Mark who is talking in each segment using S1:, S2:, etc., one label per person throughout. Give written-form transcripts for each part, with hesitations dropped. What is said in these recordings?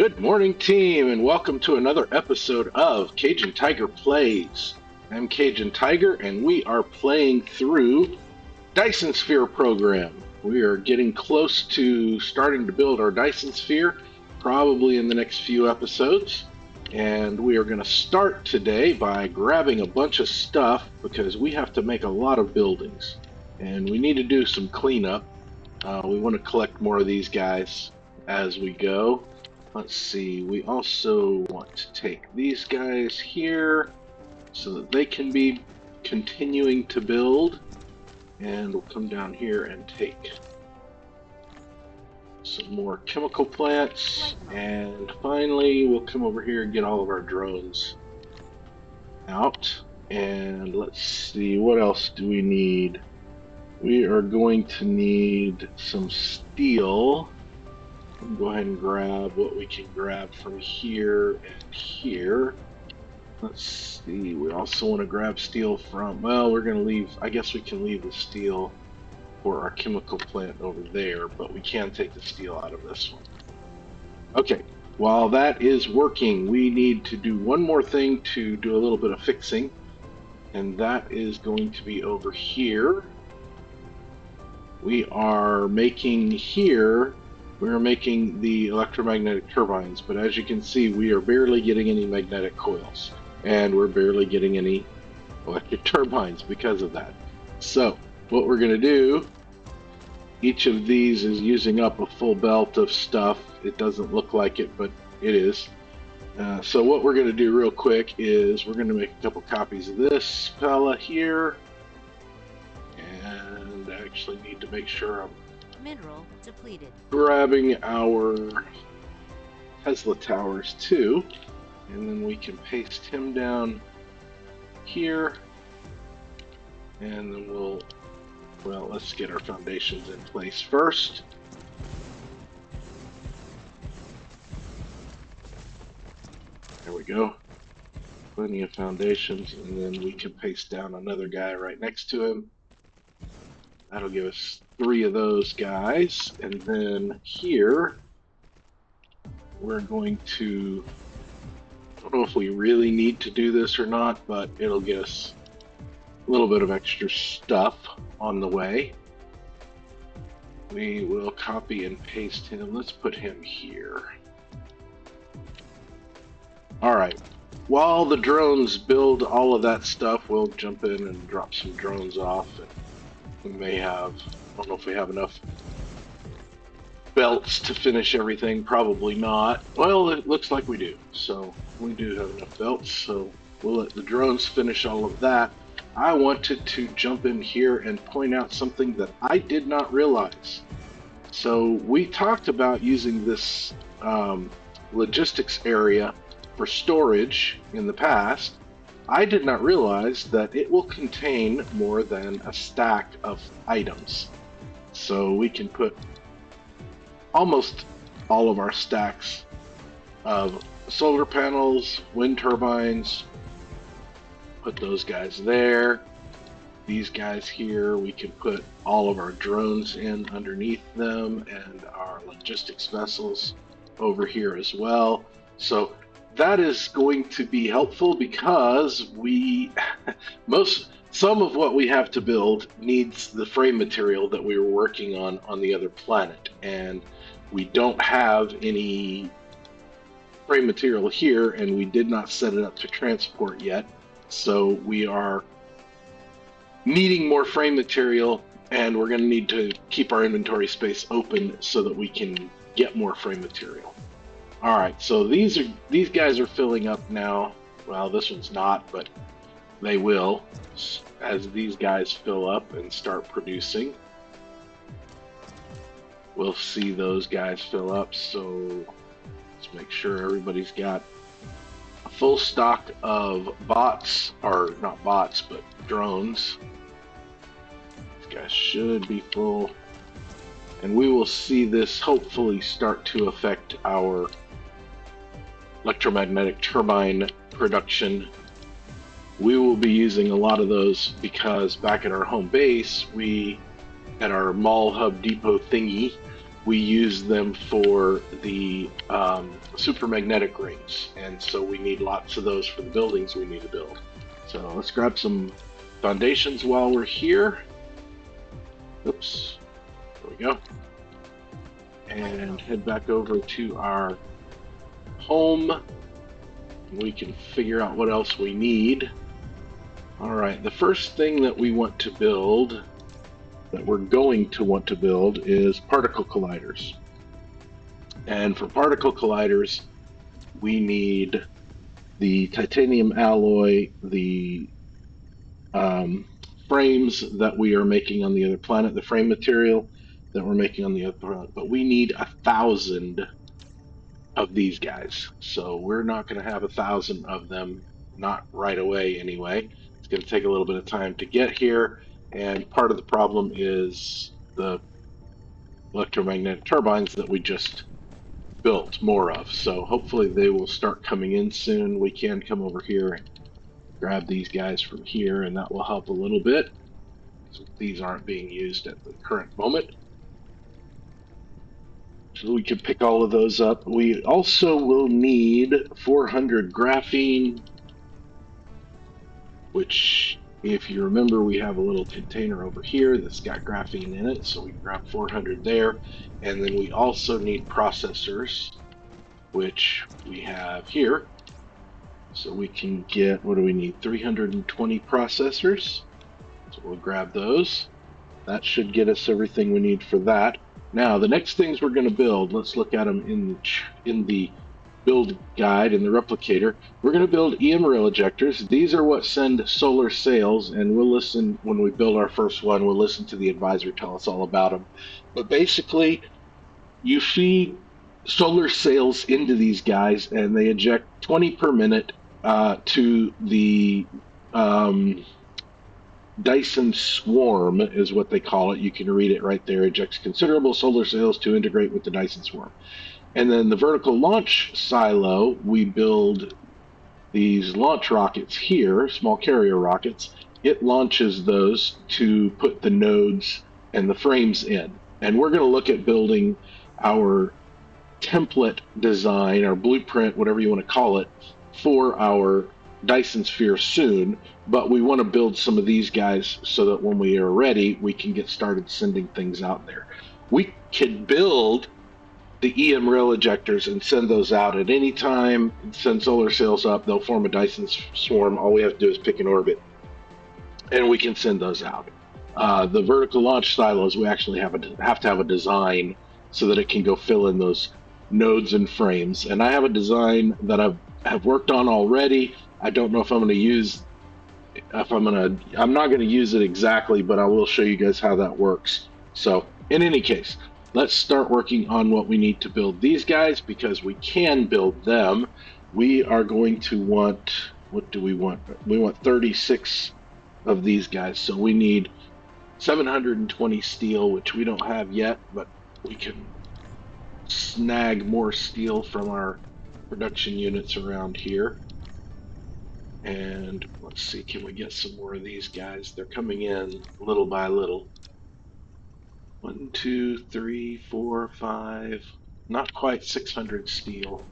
S1: Good morning, team, and welcome to another episode of Cajun Tiger Plays. I'm Cajun Tiger, and we are playing through Dyson Sphere Program. We are getting close to starting to build our Dyson Sphere, probably in the next few episodes. And we are going to start today by grabbing a bunch of stuff because we have to make a lot of buildings. And we need to do some cleanup. We want to collect more of these guys as we go. Let's see, we also want to take these guys here so that they can be continuing to build. And we'll come down here and take some more chemical plants. And finally, we'll come over here and get all of our drones out. And let's see, what else do we need? We are going to need some steel. Go ahead and grab what we can grab from here and here. Let's see, we also want to grab steel from, well, we're going to leave, I guess we can leave the steel for our chemical plant over there, but we can take the steel out of this one. Okay, while that is working, we need to do one more thing to do a little bit of fixing, and that is going to be over here. We are making here, we're making the electromagnetic turbines, but as you can see, we are barely getting any magnetic coils, and we're barely getting any electric turbines because of that. So what we're going to do, each of these is using up a full belt of stuff. It doesn't look like it, but it is. So what we're going to do real quick is we're going to make a couple copies of this fella here, and I actually need to make sure I'm
S2: Mineral depleted.
S1: grabbing our Tesla towers too, and then we can paste him down here, and then well, let's get our foundations in place first. There we go. Plenty of foundations, and then we can paste down another guy right next to him. That'll give us 3 of those guys, and then here we're going to, I don't know if we really need to do this or not, but it'll get us a little bit of extra stuff on the way. We will copy and paste him. Let's put him here. All right. While the drones build all of that stuff, we'll jump in and drop some drones off. And we may have, I don't know if we have enough belts to finish everything. Probably not. Well, it looks like we do. So we do have enough belts. So we'll let the drones finish all of that. I wanted to jump in here and point out something that I did not realize. So we talked about using this logistics area for storage in the past. I did not realize that it will contain more than a stack of items. So we can put almost all of our stacks of solar panels, wind turbines, put those guys there. These guys here, we can put all of our drones in underneath them, and our logistics vessels over here as well. So that is going to be helpful because some of what we have to build needs the frame material that we were working on the other planet, and we don't have any frame material here, and we did not set it up to transport yet. So we are needing more frame material, and we're going to need to keep our inventory space open so that we can get more frame material. All right, so these guys are filling up now. Well, this one's not, but they will as these guys fill up and start producing. We'll see those guys fill up, so let's make sure everybody's got a full stock of bots, or not bots, but drones. These guys should be full, and we will see this hopefully start to affect our electromagnetic turbine production. We will be using a lot of those because back at our home base, at our mall hub depot thingy, we use them for the supermagnetic rings, and so we need lots of those for the buildings we need to build. So let's grab some foundations while we're here. Oops, there we go. And head back over to our home. We can figure out what else we need. All right, the first thing that we want to build, that we're going to want to build, is particle colliders. And for particle colliders, we need the titanium alloy, the frames that we are making on the other planet, the frame material that we're making on the other planet, but we need 1,000 of these guys. So we're not going to have 1,000 of them, not right away anyway. It's going to take a little bit of time to get here, and part of the problem is the electromagnetic turbines that we just built more of. So hopefully they will start coming in soon. We can come over here and grab these guys from here, and that will help a little bit. So these aren't being used at the current moment. So we can pick all of those up. We also will need 400 graphene, which, if you remember, we have a little container over here that's got graphene in it, so we can grab 400 there. And then we also need processors, which we have here. So we can get, what do we need? 320 processors. So we'll grab those. That should get us everything we need for that. Now, the next things we're going to build, let's look at them in the build guide, in the replicator. We're going to build EM rail ejectors. These are what send solar sails, and we'll listen, when we build our first one, we'll listen to the advisor tell us all about them. But basically, you feed solar sails into these guys, and they eject 20 per minute to the Dyson Swarm is what they call it. You can read it right there. Ejects considerable solar sails to integrate with the Dyson Swarm. And then the vertical launch silo, we build these launch rockets here, small carrier rockets. It launches those to put the nodes and the frames in. And we're going to look at building our template design, our blueprint, whatever you want to call it, for our Dyson Sphere soon, but we want to build some of these guys so that when we are ready, we can get started sending things out there. We can build the EM rail ejectors and send those out at any time, send solar sails up, they'll form a Dyson Swarm. All we have to do is pick an orbit, and we can send those out. The vertical launch silos, we actually have to have a design so that it can go fill in those nodes and frames. And I have a design that I've worked on already. I don't know if I'm going to use, I'm not going to use it exactly, but I will show you guys how that works. So in any case, let's start working on what we need to build these guys, because we can build them. We are going to want, what do we want? We want 36 of these guys. So we need 720 steel, which we don't have yet, but we can snag more steel from our production units around here. And let's see, can we get some more of these guys? They're coming in little by little. 1, 2, 3, 4, 5, not quite 600 steel.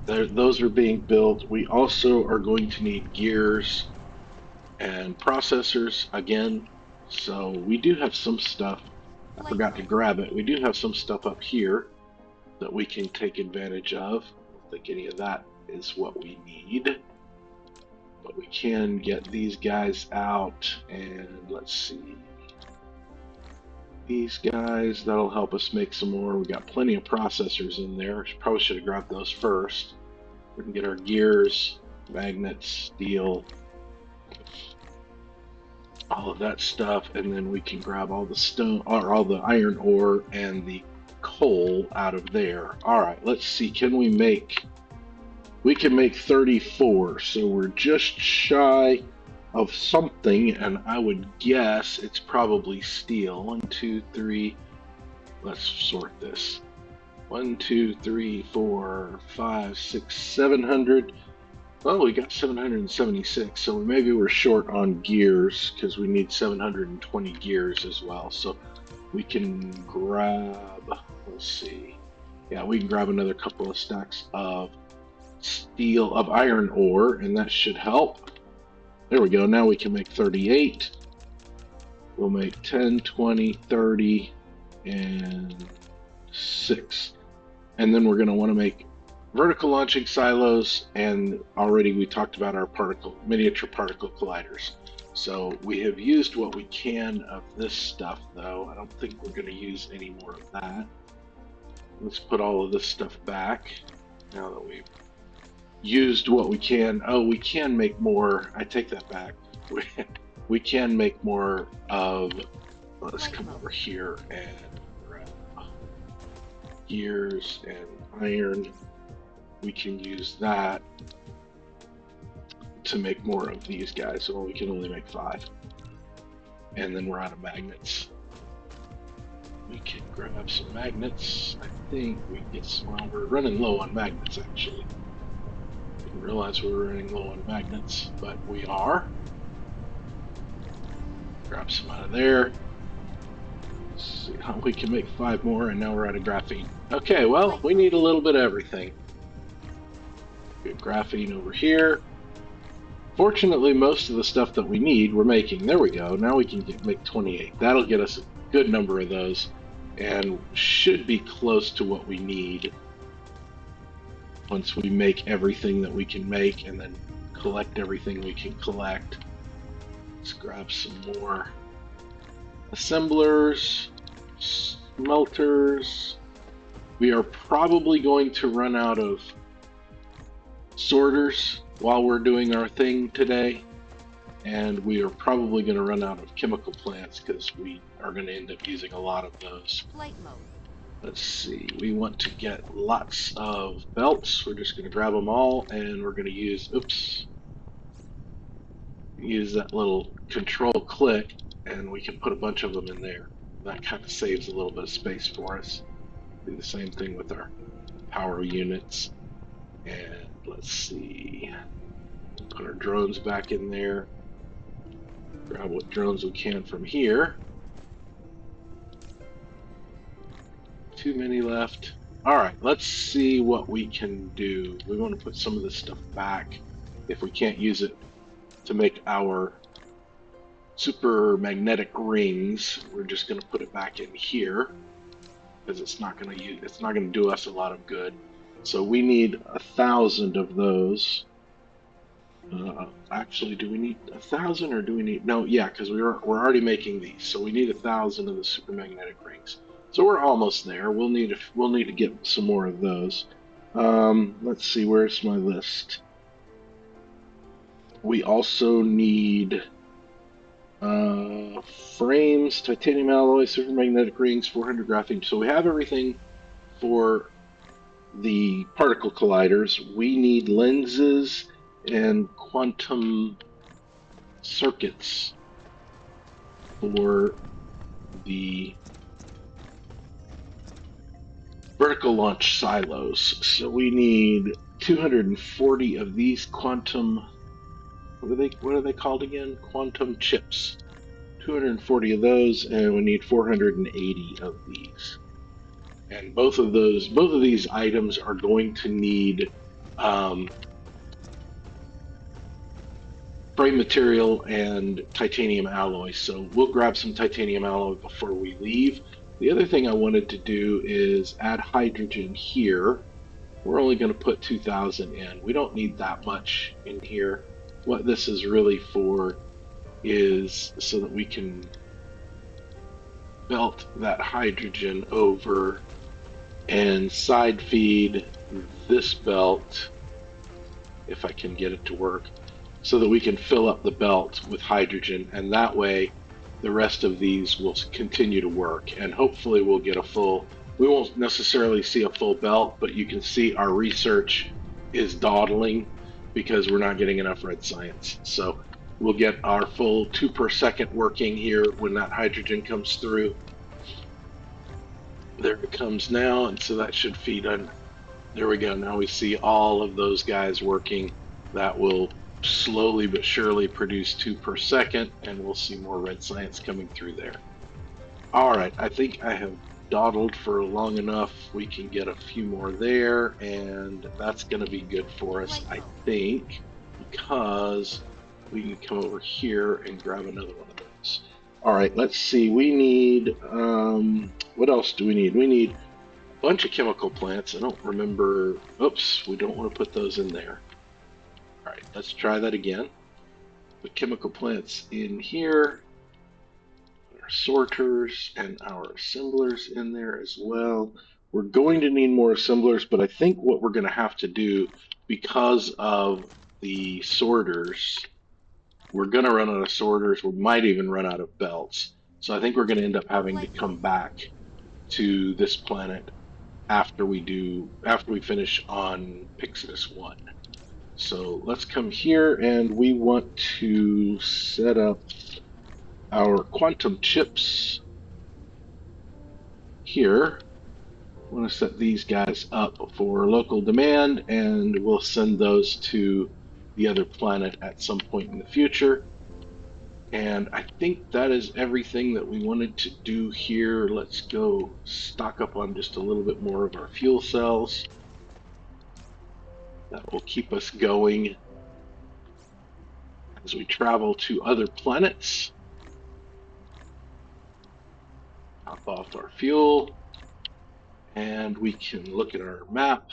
S1: Those are being built. We also are going to need gears and processors again. So we do have some stuff. I forgot to grab it. We do have some stuff up here that we can take advantage of. I don't think any of that is what we need. But we can get these guys out, and let's see. These guys, that'll help us make some more. We got plenty of processors in there. Probably should have grabbed those first. We can get our gears, magnets, steel, all of that stuff, and then we can grab all the stone, or all the iron ore and the coal out of there. All right, let's see. Can we make? We can make 34, so we're just shy of something, and I would guess it's probably steel. 1, 2, 3. Let's sort this. 1, 2, 3, 4, 5, 6, 700. Well, we got 776, so maybe we're short on gears because we need 720 gears as well. So We can grab, let's see. Yeah, we can grab another couple of stacks of iron ore, and that should help. There we go. Now we can make 38. We'll make 10, 20, 30, and 6. And then we're going to want to make vertical launching silos, and already we talked about our miniature particle colliders. So we have used what we can of this stuff, though. I don't think we're going to use any more of that. Let's put all of this stuff back now that we've used what we can. Oh, we can make more. I take that back. We can make more of, let's come over here and grab gears and iron. We can use that to make more of these guys. Well, we can only make 5. And then we're out of magnets. We can grab some magnets. I think we can get some, well, we're running low on magnets actually. Didn't realize we were running low on magnets, but we are. Grab some out of there. Let's see how we can make 5 more, and now we're out of graphene. Okay, well, we need a little bit of everything. We have graphene over here. Fortunately, most of the stuff that we need, we're making. There we go. Now we can make 28. That'll get us a good number of those, and should be close to what we need once we make everything that we can make, and then collect everything we can collect. Let's grab some more assemblers, smelters. We are probably going to run out of sorters while we're doing our thing today, and we are probably going to run out of chemical plants because we are going to end up using a lot of those.
S2: Flight mode.
S1: Let's see, we want to get lots of belts. We're just going to grab them all, and we're going to use, use that little control click, and we can put a bunch of them in there. That kind of saves a little bit of space for us. Do the same thing with our power units. And let's see, put our drones back in there. Grab what drones we can from here. Too many left. All right, let's see what we can do. We want to put some of this stuff back if we can't use it to make our super magnetic rings. We're just going to put it back in here because it's not going to do us a lot of good. So we need 1,000 of those. Actually, do we need 1,000 or do we need? No, yeah, because we're already making these, so we need 1,000 of the super magnetic rings. So we're almost there. We'll need to get some more of those. Let's see, where's my list? We also need frames, titanium alloy, super magnetic rings, 400 graphene. So we have everything for the particle colliders. We need lenses and quantum circuits for the vertical launch silos. So we need 240 of these quantum, what are they called again? Quantum chips. 240 of those, and we need 480 of these. And both of these items are going to need frame material and titanium alloy. So we'll grab some titanium alloy before we leave. The other thing I wanted to do is add hydrogen here. We're only going to put 2,000 in. We don't need that much in here. What this is really for is so that we can belt that hydrogen over and side feed this belt, if I can get it to work, so that we can fill up the belt with hydrogen, and that way the rest of these will continue to work, and hopefully we'll get a full, we won't necessarily see a full belt, but you can see our research is dawdling because we're not getting enough red science. So we'll get our full 2 per second working here when that hydrogen comes through. There it comes now, and so that should feed on. There we go. Now we see all of those guys working. That will slowly but surely produce 2 per second, and we'll see more red science coming through there. All right, I think I have dawdled for long enough. We can get a few more there, and that's going to be good for us,
S2: Flight
S1: I
S2: mode.
S1: think, because we can come over here and grab another one of those. All right, let's see. We need, what else do we need? We need a bunch of chemical plants. I don't remember. Oops, we don't want to put those in there. All right, let's try that again. Put chemical plants in here. Our sorters and our assemblers in there as well. We're going to need more assemblers, but I think what we're going to have to do, because of the sorters, we're going to run out of sorters. We might even run out of belts. So I think we're going to end up having to
S2: Flight
S1: come
S2: mode.
S1: back to this planet after we finish on Pyxidis I. So let's come here, and we want to set up our quantum chips here. I want to set these guys up for local demand, and we'll send those to the other planet at some point in the future. And I think that is everything that we wanted to do here. Let's go stock up on just a little bit more of our fuel cells. That will keep us going as we travel to other planets. Top off our fuel, and we can look at our map.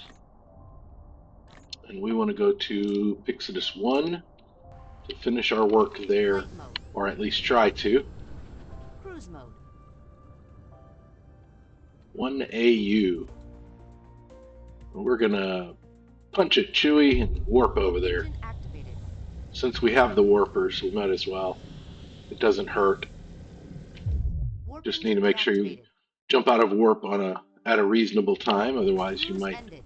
S1: And we want to go to Pyxidis I to finish our work there,
S2: Flight mode.
S1: or at least try to.
S2: Cruise mode.
S1: 1AU. We're gonna punch it Chewy and warp over there.
S2: Engine activated.
S1: Since we have the warpers, we might as well. It doesn't hurt.
S2: Warp
S1: Just need to
S2: engine
S1: make sure you
S2: deactivated.
S1: jump out of warp at a reasonable time, otherwise you
S2: Cruise
S1: might
S2: ended.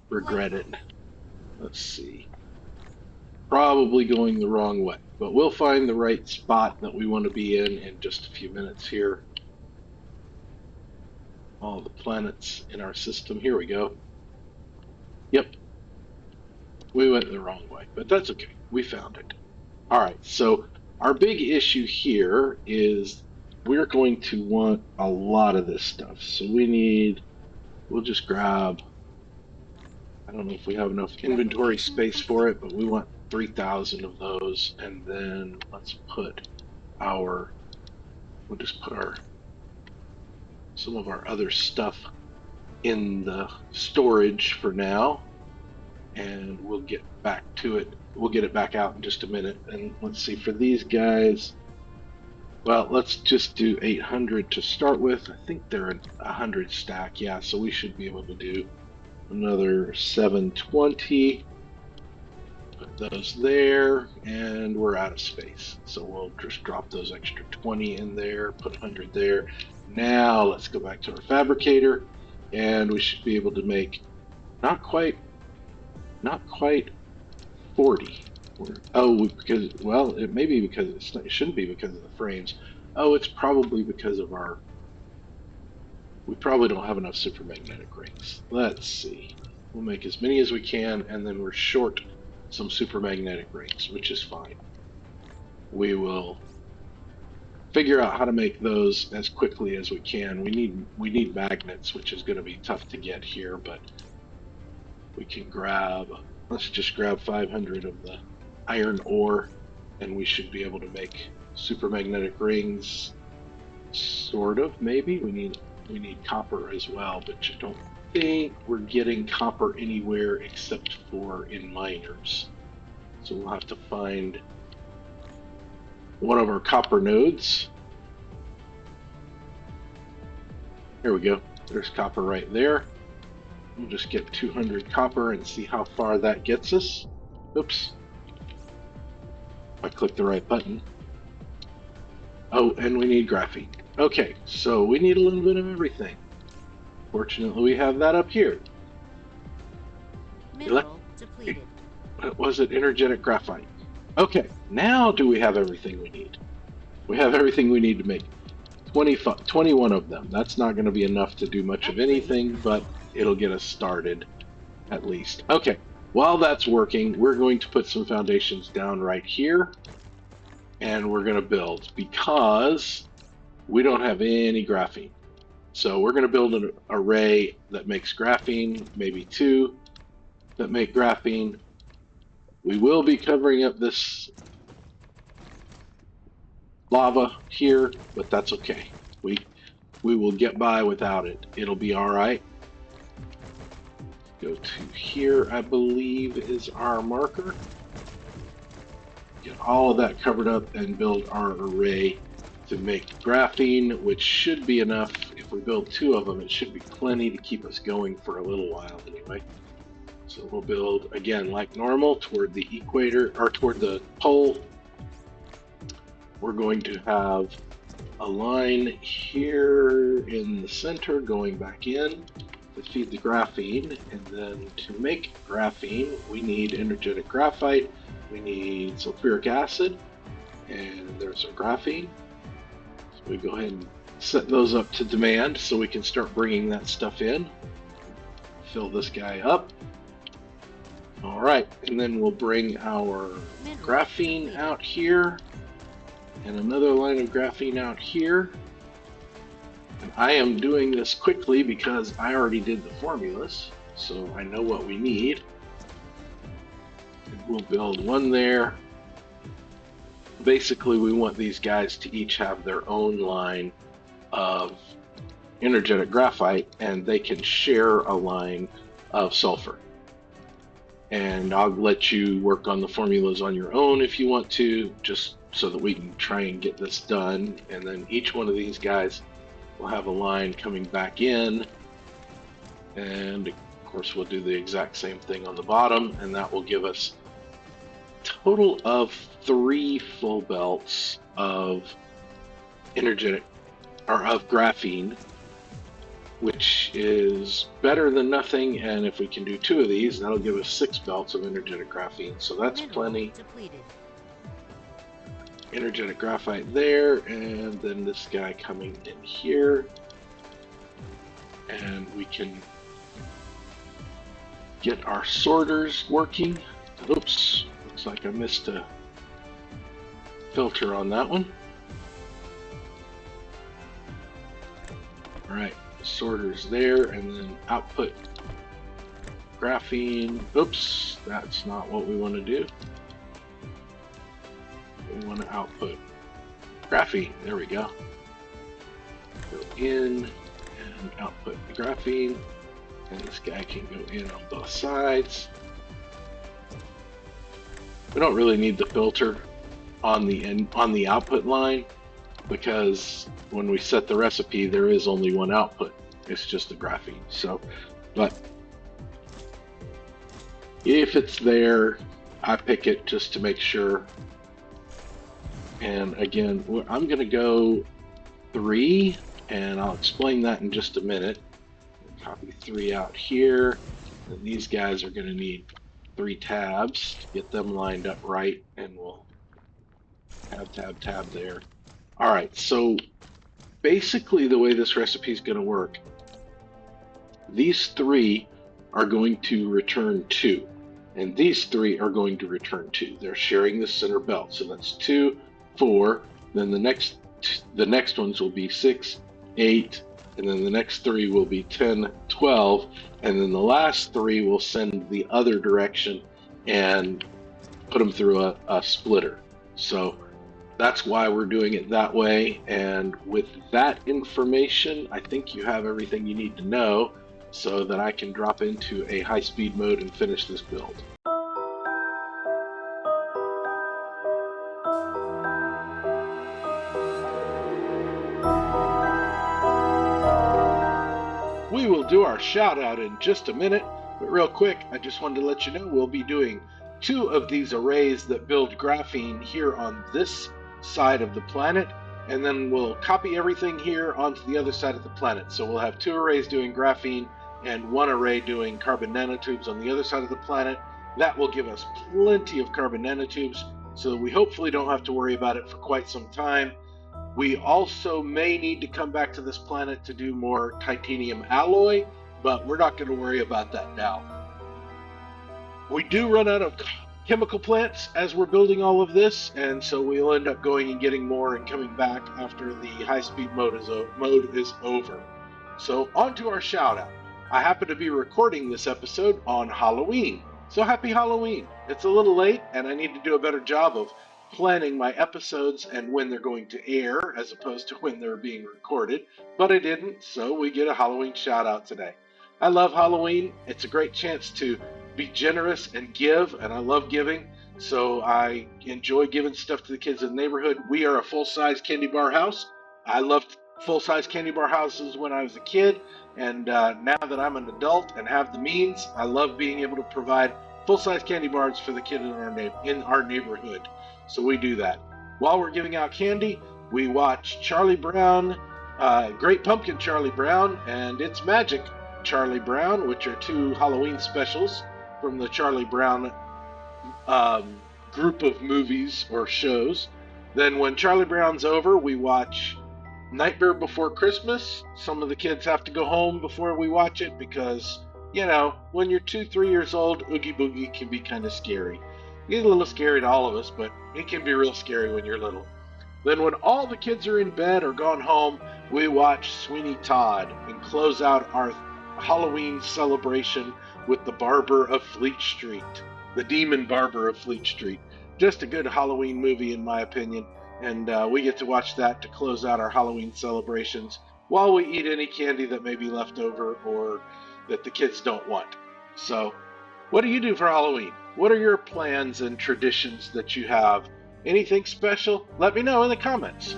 S1: regret
S2: Flight
S1: it.
S2: mode.
S1: Let's see. Probably going the wrong way, but we'll find the right spot that we want to be in just a few minutes here. All the planets in our system. Here we go. Yep, we went the wrong way, but that's okay. We found it. All right, so our big issue here is we're going to want a lot of this stuff. So we'll just grab, I don't know if we have enough inventory
S2: Replication
S1: space for
S2: complete.
S1: it, but we want 3,000 of those. And then let's put we'll just put some of our other stuff in the storage for now, and we'll get back to it. We'll get it back out in just a minute. And let's see, for these guys, well, let's just do 800 to start with. I think they're a 100 stack, yeah, so we should be able to do another 720. Put those there, and we're out of space. So we'll just drop those extra 20 in there, put 100 there. Now let's go back to our fabricator, and we should be able to make not quite not quite 40. Oh, because, well, it may be because it shouldn't be because of the frames. Oh, it's probably because of we probably don't have enough supermagnetic rings. Let's see. We'll make as many as we can, and then we're short some supermagnetic rings, which is fine. We will figure out how to make those as quickly as we can. We need magnets, which is going to be tough to get here, but we can let's just grab 500 of the iron ore, and we should be able to make supermagnetic rings. Sort of, maybe. We need copper as well, but I don't think we're getting copper anywhere except for in miners. So we'll have to find one of our copper nodes. Here we go. There's copper right there. We'll just get 200 copper and see how far that gets us. Oops. I clicked the right button. Oh, and we need graphene. Okay, so we need a little bit of everything. Fortunately, we have that up here.
S2: Mineral depleted.
S1: What was it? Energetic graphite. Okay, now do we have everything we need? We have everything we need to make 21 of them. That's not going to be enough to do much of anything, but it'll get us started at least. Okay, while that's working, we're going to put some foundations down right here, and we're going to build, because we don't have any graphene. So we're going to build an array that makes graphene, maybe 2 that make graphene. We will be covering up this lava here, but that's okay. We will get by without it. It'll be all right. Go to here, I believe, is our marker. Get all of that covered up and build our array to make graphene, which should be enough. If we build 2 of them, it should be plenty to keep us going for a little while anyway. So we'll build, again, like normal, toward the equator, or toward the pole. We're going to have a line here in the center going back in to feed the graphene, and then to make graphene we need energetic graphite, we need sulfuric acid, and there's our graphene. So we go ahead and set those up to demand so we can start bringing that stuff in. Fill this guy up. All right, and then we'll bring our graphene out here and another line of graphene out here. And I am doing this quickly because I already did the formulas, so I know what we need. And we'll build one there. Basically, we want these guys to each have their own line of energetic graphite, and they can share a line of sulfur. And I'll let you work on the formulas on your own if you want to, just so that we can try and get this done. And then each one of these guys will have a line coming back in, and of course we'll do the exact same thing on the bottom, and that will give us a total of 3 full belts of energetic, or of graphene, which is better than nothing. And if we can do 2 of these, that'll give us 6 belts of energetic graphene, so that's plenty.
S2: Depleted.
S1: Energetic graphite there, and then this guy coming in here, and we can get our sorters working. Oops, looks like I missed a filter on that one. All right, sorters there, and then output graphene. Oops, that's not what we want to do. We want to output graphene. There we go. Go in and output the graphene, and this guy can go in on both sides. We don't really need the filter on the output line, because when we set the recipe, there is only one output. It's just the graphene. So, but if it's there, I pick it just to make sure. And again, I'm going to go 3, and I'll explain that in just a minute. Copy 3 out here. And these guys are going to need 3 tabs to get them lined up right, and we'll tab there. All right, so basically the way this recipe is going to work, these 3 are going to return 2, and these 3 are going to return 2. They're sharing the center belt, so that's 2, 4. Then the next ones will be 6, 8, and then the next 3 will be 10, 12, and then the last 3 will send the other direction and put them through a splitter. So that's why we're doing it that way. And with that information, I think you have everything you need to know so that I can drop into a high-speed mode and finish this build. We will do our shout out in just a minute, but real quick, I just wanted to let you know we'll be doing 2 of these arrays that build graphene here on this side of the planet, and then we'll copy everything here onto the other side of the planet. So we'll have 2 arrays doing graphene and 1 array doing carbon nanotubes on the other side of the planet. That will give us plenty of carbon nanotubes, so we hopefully don't have to worry about it for quite some time. We also may need to come back to this planet to do more titanium alloy, but we're not going to worry about that now. We do run out of chemical plants as we're building all of this, and so we'll end up going and getting more and coming back after the high-speed mode is over. So on to our shout out. I happen to be recording this episode on Halloween, so happy Halloween. It's a little late, and I need to do a better job of planning my episodes and when they're going to air as opposed to when they're being recorded, but I didn't, so we get a Halloween shout out today. I love Halloween. It's a great chance to be generous and give, and I love giving, so I enjoy giving stuff to the kids in the neighborhood. We are a full-size candy bar house. I loved full-size candy bar houses when I was a kid, and now that I'm an adult and have the means, I love being able to provide full-size candy bars for the kid in our neighborhood. So we do that. While we're giving out candy, we watch Charlie Brown, Great Pumpkin Charlie Brown, and It's Magic Charlie Brown, which are two Halloween specials from the Charlie Brown group of movies or shows. Then when Charlie Brown's over, we watch Nightmare Before Christmas. Some of the kids have to go home before we watch it because, you know, when you're 2-3 years old, Oogie Boogie can be kind of scary. It's a little scary to all of us, but it can be real scary when you're little. Then when all the kids are in bed or gone home, we watch Sweeney Todd and close out our Halloween celebration with the Barber of Fleet Street, the Demon Barber of Fleet Street. Just a good Halloween movie in my opinion, and we get to watch that to close out our Halloween celebrations while we eat any candy that may be left over or that the kids don't want. So, what do you do for Halloween? What are your plans and traditions that you have? Anything special? Let me know in the comments.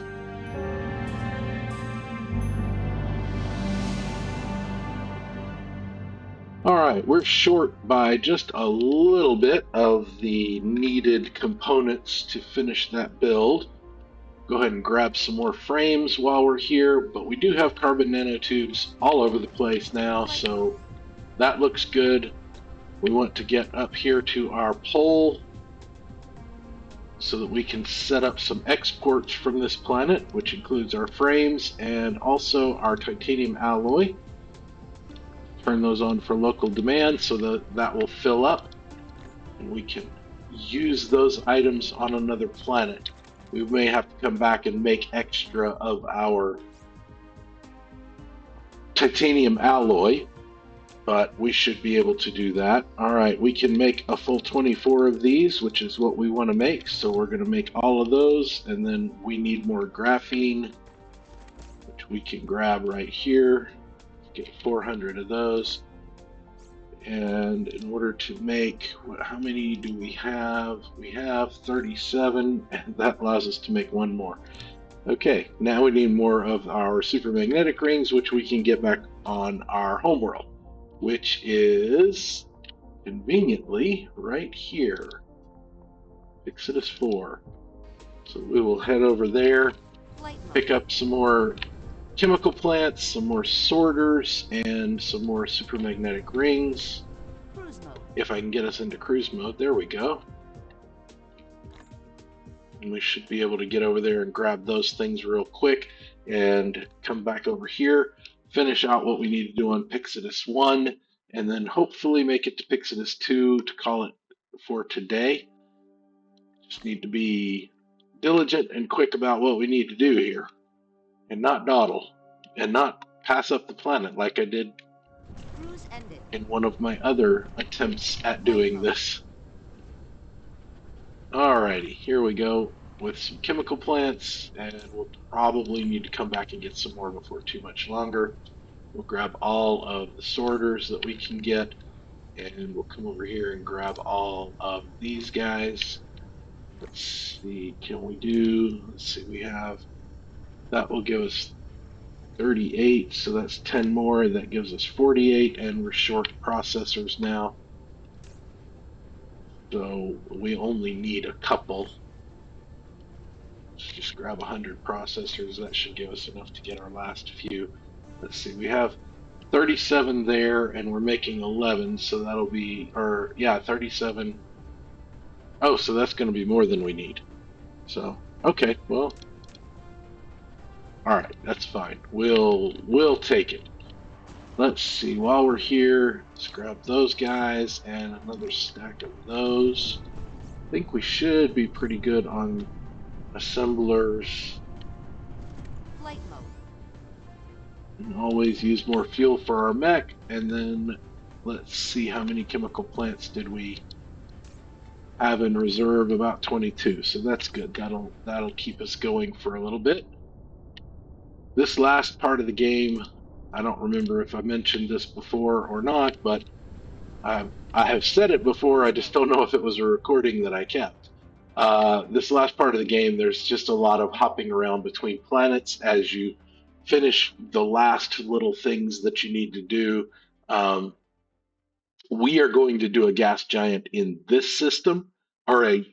S1: Alright, we're short by just a little bit of the needed components to finish that build. Go ahead and grab some more frames while we're here, but we do have carbon nanotubes all over the place now, so that looks good. We want to get up here to our pole so that we can set up some exports from this planet, which includes our frames and also our titanium alloy. Turn those on for local demand so that will fill up and we can use those items on another planet. We may have to come back and make extra of our titanium alloy, but we should be able to do that. All right, we can make a full 24 of these, which is what we want to make. So we're going to make all of those, and then we need more graphene, which we can grab right here. Get 400 of those. And in order to make, how many do we have? We have 37, and that allows us to make one more. Okay, now we need more of our supermagnetic rings, which we can get back on our homeworld, which is conveniently right here, Pyxidis 4. So we will head over there, pick up some more chemical plants, some more sorters, and some more supermagnetic rings.
S2: Cruise mode.
S1: If I can get us into cruise mode, there we go. And we should be able to get over there and grab those things real quick and come back over here, finish out what we need to do on Pyxidis I, and then hopefully make it to Pyxidis II to call it for today. Just need to be diligent and quick about what we need to do here, and not dawdle, and not pass up the planet like I did
S2: Cruise ended.
S1: in one of my other attempts at doing this. Alrighty, here we go with some chemical plants, and we'll probably need to come back and get some more before too much longer. We'll grab all of the sorters that we can get, and we'll come over here and grab all of these guys. Let's see, let's see, we have, that will give us 38, so that's 10 more, that gives us 48, and we're short processors now. So we only need a couple. Let's just grab 100 processors. That should give us enough to get our last few. Let's see, we have 37 there, and we're making 11, so that'll be, 37. Oh, so that's going to be more than we need. So, okay, well, all right, that's fine. We'll take it. Let's see, while we're here, let's grab those guys and another stack of those. think we should be pretty good on assemblers.
S2: Flight mode.
S1: And always use more fuel for our mech. And then let's see how many chemical plants did we have in reserve. About 22. So that's good. That'll keep us going for a little bit. This last part of the game, I don't remember if I mentioned this before or not, but I have said it before. I
S2: Cruise
S1: just
S2: mode.
S1: don't know if it was a recording that I kept. This last part of the game, there's just a lot of hopping around between planets as you finish the last little things that you need to do. Um, we are going to do a gas giant in this system, or a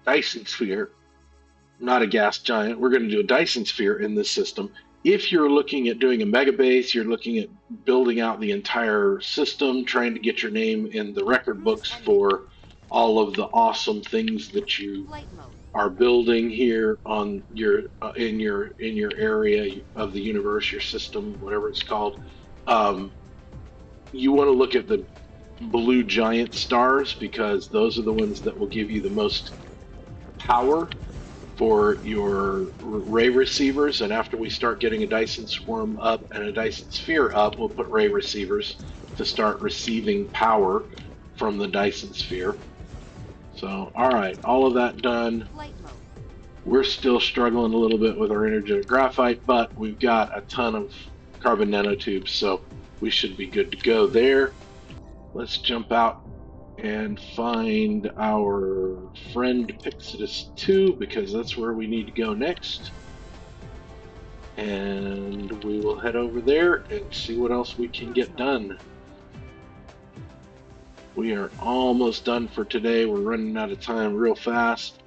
S1: Dyson sphere, not a gas giant. We're going to do a Dyson sphere in this system. If you're looking at doing a mega base, you're looking at building out the entire system, trying to get your name in the record
S2: Cruise
S1: books
S2: ended.
S1: for all of the awesome things that you
S2: Flight mode.
S1: are building here on your in your area of the universe, your system, whatever it's called. Um, you want to look at the blue giant stars because those are the ones that will give you the most power for your ray receivers. And after we start getting a Dyson swarm up and a Dyson sphere up, we'll put ray receivers to start receiving power from the Dyson sphere. So, all right, all of that done.
S2: Flight mode.
S1: We're still struggling a little bit with our energetic graphite, but we've got a ton of carbon nanotubes, so we should be good to go there. Let's jump out and find our friend Pyxidis II, because that's where we need to go next. And we will head over there and see what else we can get done. We are almost done for today. We're running out of time real fast.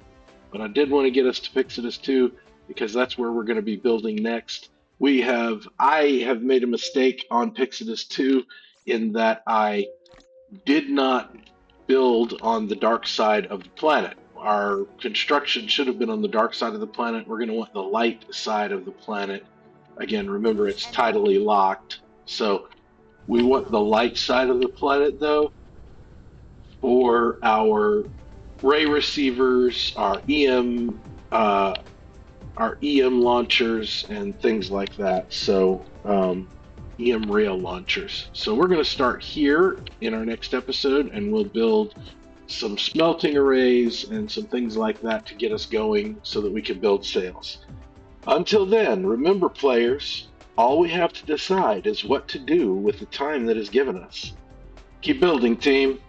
S1: But I did want to get us to Pyxidis II because that's where we're going to be building next. I have made a mistake on Pyxidis II in that I did not build on the dark side of the planet. Our construction should have been on the dark side of the planet. We're going to want the light side of the planet. Again, remember it's tidally locked. So we want the light side of the planet though for our ray receivers, our EM launchers, and things like that. So EM rail launchers. So we're going to start here in our next episode, and we'll build some smelting arrays and some things like that to get us going so that we can build sails. Until then, remember players, all we have to decide is what to do with the time that is given us. Keep building, team.